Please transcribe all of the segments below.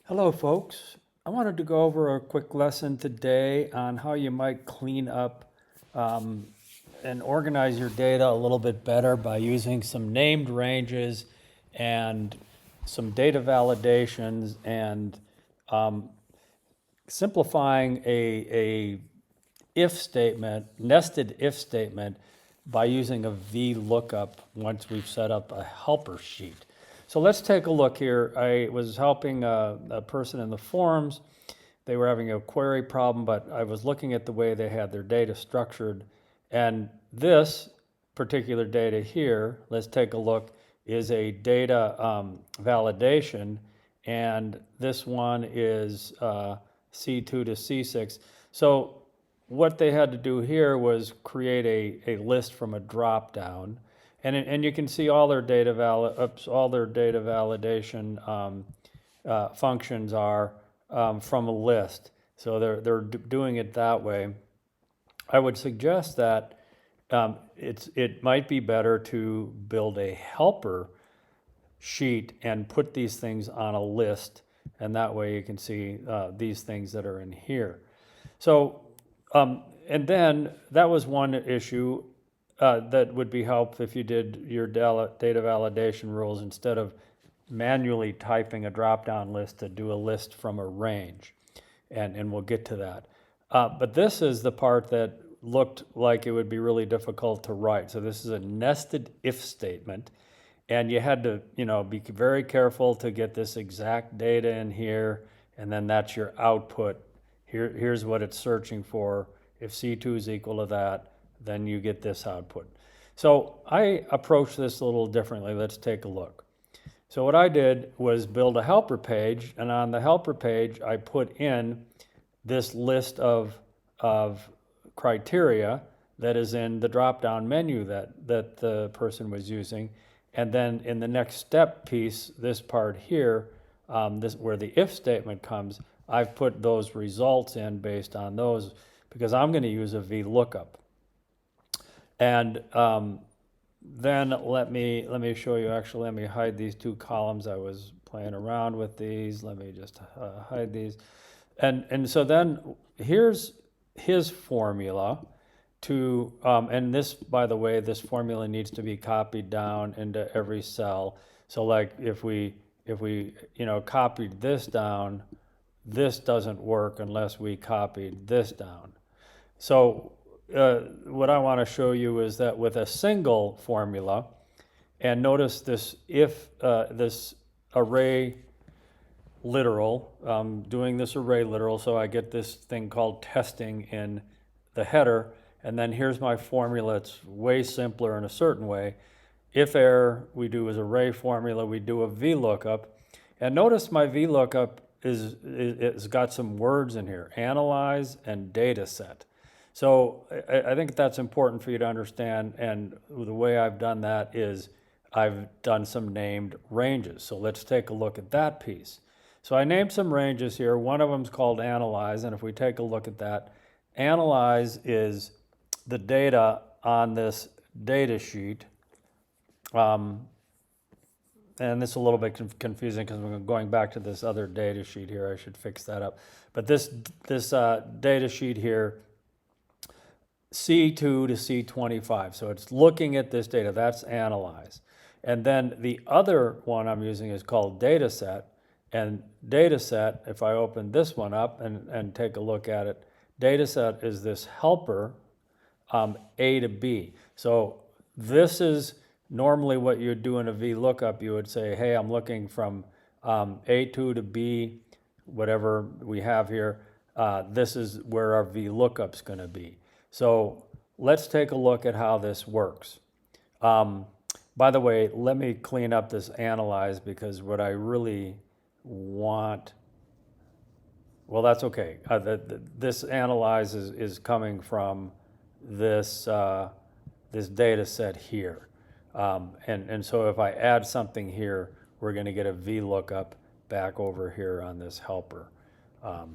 Hello folks. I wanted to go over a quick lesson today on how you might clean up and organize your data a little bit better by using some named ranges and some data validations and simplifying a if statement, nested if statement, by using a VLOOKUP once we've set up a helper sheet. So let's take a look here. I was helping a person in the forums. They were having a query problem, but I was looking at the way they had their data structured. And this particular data here, let's take a look, is a data validation. And this one is C2 to C6. So what they had to do here was create a list from a dropdown, and you can see all their data validation functions are from a list. So they're doing it that way. I would suggest that it might be better to build a helper sheet and put these things on a list, and that way you can see these things that are in here. So and then that was one issue that would be helpful if you did your data validation rules instead of manually typing a drop-down list to do a list from a range. And we'll get to that. But this is the part that looked like it would be really difficult to write. So this is a nested if statement. And you had to, be very careful to get this exact data in here. And then that's your output. Here's what it's searching for. If C2 is equal to that, then you get this output. So I approached this a little differently. Let's take a look. So what I did was build a helper page, and on the helper page, I put in this list of criteria that is in the drop-down menu that the person was using. And then in the next step piece, this part here, this where the if statement comes, I've put those results in based on those because I'm going to use a VLOOKUP. And then let me show you, actually, let me hide these two columns. I was playing around with these. Let me just hide these. And so then here's his formula to, and this, by the way, this formula needs to be copied down into every cell. So like if we copied this down, this doesn't work unless we copied this down. So what I want to show you is that with a single formula, and notice this this array literal, doing this array literal, so I get this thing called testing in the header, and then here's my formula. It's way simpler in a certain way. If error, we do as array formula, we do a VLOOKUP, and notice my VLOOKUP it's got some words in here, analyze and dataset. So I think that's important for you to understand, and the way I've done that is I've done some named ranges. So let's take a look at that piece. So I named some ranges here. One of them is called analyze, and if we take a look at that, analyze is the data on this data sheet. And this is a little bit confusing because we're going back to this other data sheet here. I should fix that up. But this data sheet here, C2 to C25. So it's looking at this data. That's analyze. And then the other one I'm using is called dataset. And dataset, if I open this one up and take a look at it, dataset is this helper, A to B. So this is normally what you'd do in a VLOOKUP. You would say, hey, I'm looking from A2 to B, whatever we have here. This is where our VLOOKUP's going to be. So let's take a look at how this works. By the way, let me clean up this analyze because what I really want, well, that's okay. This analyze is coming from this, this data set here. And so if I add something here, we're going to get a VLOOKUP back over here on this helper,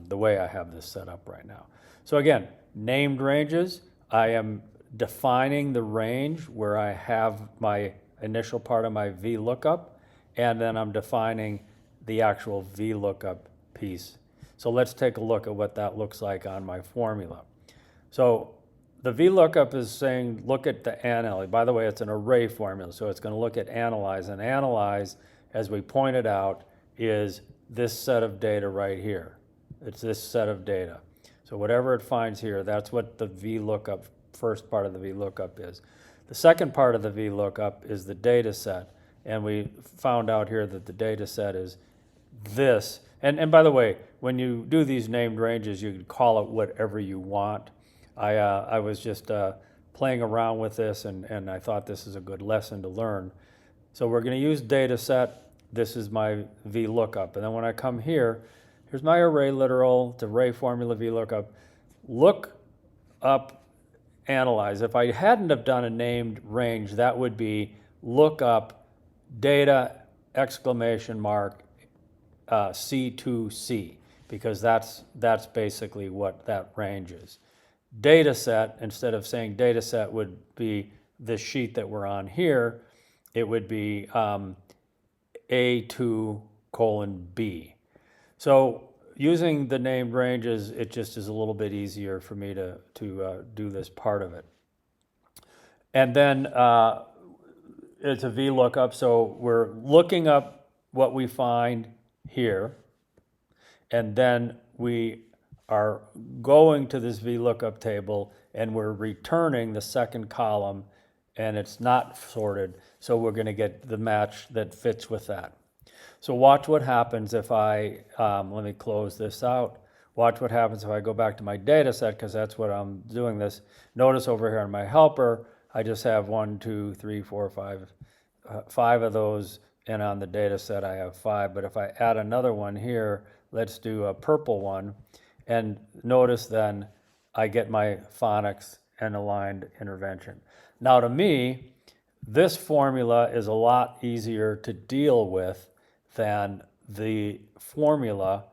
the way I have this set up right now. So again, named ranges, I am defining the range where I have my initial part of my VLOOKUP, and then I'm defining the actual VLOOKUP piece. So let's take a look at what that looks like on my formula. So the VLOOKUP is saying look at the analyze. By the way, it's an array formula, so it's going to look at analyze. And analyze, as we pointed out, is this set of data right here. It's this set of data. So whatever it finds here, that's what the VLOOKUP, first part of the VLOOKUP is. The second part of the VLOOKUP is the data set. And we found out here that the data set is this. And by the way, when you do these named ranges, you can call it whatever you want. I was just playing around with this, and I thought this is a good lesson to learn. So we're going to use data set. This is my VLOOKUP. And then when I come here, here's my array literal, it's array formula VLOOKUP. Look up, analyze. If I hadn't have done a named range, that would be look up data exclamation mark C to C, because that's basically what that range is. Data set, instead of saying data set would be this sheet that we're on here, it would be A2 colon B. So using the named ranges, it just is a little bit easier for me to do this part of it. And then it's a VLOOKUP, so we're looking up what we find here, and then we are going to this VLOOKUP table and we're returning the second column, and it's not sorted, so we're going to get the match that fits with that. So watch what happens if I, let me close this out. Watch what happens if I go back to my data set, because that's what I'm doing this. Notice over here on my helper, I just have 1, 2, 3, 4, 5, 5 of those, and on the data set I have 5. But if I add another one here, let's do a purple one, and notice then I get my phonics and aligned intervention. Now to me, this formula is a lot easier to deal with than the formula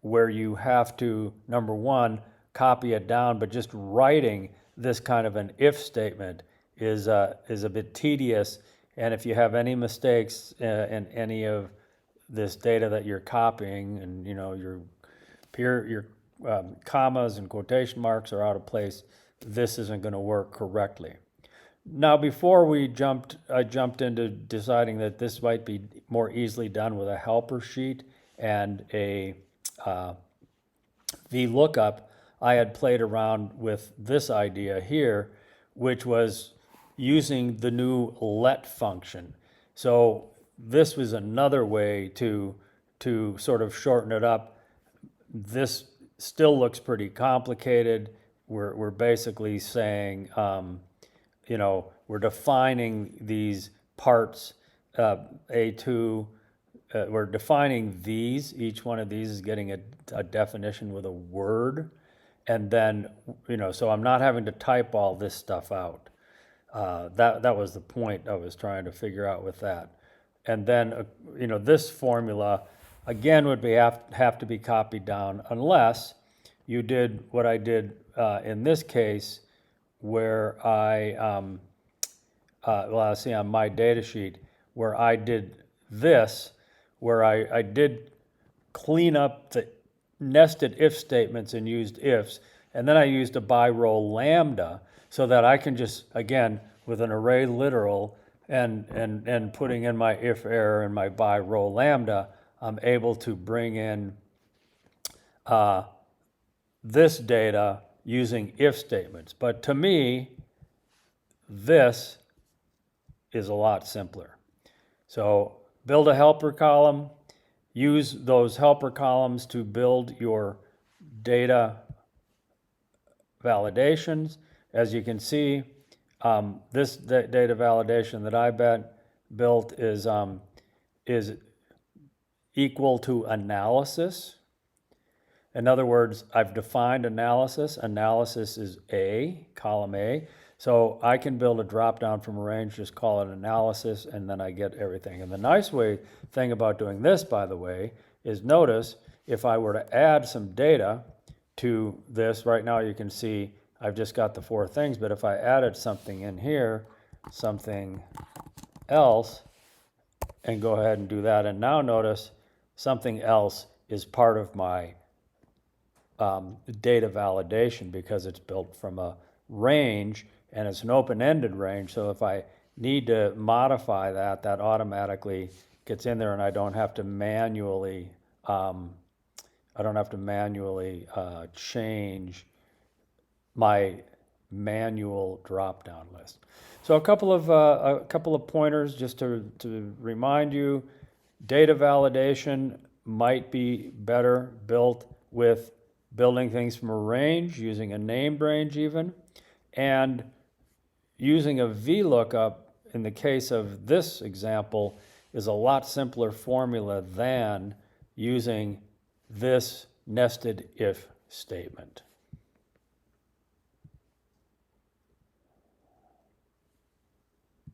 where you have to, number one, copy it down, but just writing this kind of an if statement is a bit tedious. And if you have any mistakes in any of this data that you're copying, and you know your commas and quotation marks are out of place, this isn't going to work correctly. Now, before I jumped into deciding that this might be more easily done with a helper sheet and a VLOOKUP. I had played around with this idea here, which was using the new let function. So this was another way to sort of shorten it up. This still looks pretty complicated. We're basically saying, you know, we're defining these parts, A2, we're defining these. Each one of these is getting a definition with a word. And then, you know, so I'm not having to type all this stuff out. That was the point I was trying to figure out with that. And then, you know, this formula, again, would have to be copied down unless you did what I did in this case, where I, well, see on my data sheet, where I did this, where I did clean up the nested if statements and used ifs, and then I used a by row lambda so that I can just, again, with an array literal and putting in my if error and my by row lambda, I'm able to bring in this data using if statements. But to me, this is a lot simpler. So build a helper column, use those helper columns to build your data validations. As you can see, this data validation that I built is equal to analysis. In other words, I've defined analysis. Analysis is A, column A. So I can build a drop-down from a range, just call it analysis, and then I get everything. And the nice thing about doing this, by the way, is notice if I were to add some data to this, right now you can see I've just got the 4 things, but if I added something in here, something else, and go ahead and do that, and now notice something else is part of my data validation because it's built from a range and it's an open-ended range. So if I need to modify that, that automatically gets in there, and I don't have to manually change my manual drop-down list. So a couple of pointers just to remind you. Data validation might be better built with building things from a range, using a named range even, and using a VLOOKUP in the case of this example is a lot simpler formula than using this nested if statement.